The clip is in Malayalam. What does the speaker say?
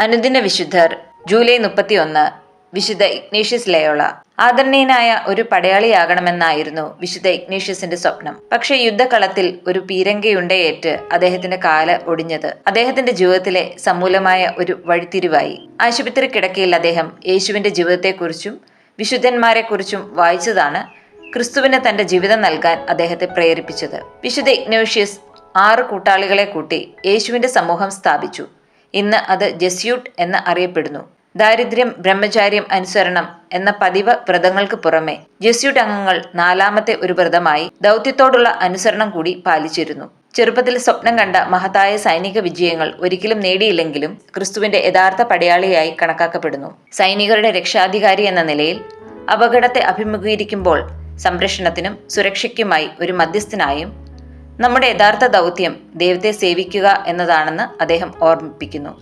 അനുദിന വിശുദ്ധർ ജൂലൈ 31 വിശുദ്ധ ഇഗ്നേഷ്യസ് ലയോള. ആദരണീയനായ ഒരു പടയാളിയാകണമെന്നായിരുന്നു വിശുദ്ധ ഇഗ്നേഷ്യസിന്റെ സ്വപ്നം. പക്ഷേ യുദ്ധകളത്തിൽ ഒരു പീരങ്കിയുണ്ടയേറ്റ് അദ്ദേഹത്തിന്റെ കാല് ഒടിഞ്ഞത് അദ്ദേഹത്തിന്റെ ജീവിതത്തിലെ സമൂലമായ ഒരു വഴിത്തിരിവായി. ആശുപത്രി കിടക്കയിൽ അദ്ദേഹം യേശുവിന്റെ ജീവിതത്തെക്കുറിച്ചും വിശുദ്ധന്മാരെക്കുറിച്ചും വായിച്ചതാണ് ക്രിസ്തുവിന് തന്റെ ജീവിതം നൽകാൻ അദ്ദേഹത്തെ പ്രേരിപ്പിച്ചത്. വിശുദ്ധ ഇഗ്നേഷ്യസ് 6 കൂട്ടാളികളെ കൂട്ടി യേശുവിന്റെ സമൂഹം സ്ഥാപിച്ചു. ഇന്ന് അത് ജെസ്യൂട്ട് എന്ന് അറിയപ്പെടുന്നു. ദാരിദ്ര്യം, ബ്രഹ്മചാര്യം, അനുസരണം എന്ന പതിവ് വ്രതങ്ങൾക്ക് പുറമെ ജെസ്യൂട്ട് അംഗങ്ങൾ 4ാമത്തെ ഒരു വ്രതമായി ദൗത്യത്തോടുള്ള അനുസരണം കൂടി പാലിച്ചിരുന്നു. ചെറുപ്പത്തിൽ സ്വപ്നം കണ്ട മഹത്തായ സൈനിക വിജയങ്ങൾ ഒരിക്കലും നേടിയില്ലെങ്കിലും ക്രിസ്തുവിന്റെ യഥാർത്ഥ പടയാളിയായി കണക്കാക്കപ്പെടുന്നു. സൈനികരുടെ രക്ഷാധികാരി എന്ന നിലയിൽ അപകടത്തെ അഭിമുഖീകരിക്കുമ്പോൾ സംരക്ഷണത്തിനും സുരക്ഷയ്ക്കുമായി ഒരു മധ്യസ്ഥനായും നമ്മുടെ യഥാർത്ഥ ദൗത്യം ദൈവത്തെ സേവിക്കുക എന്നതാണെന്ന് അദ്ദേഹം ഓർമ്മിപ്പിക്കുന്നു.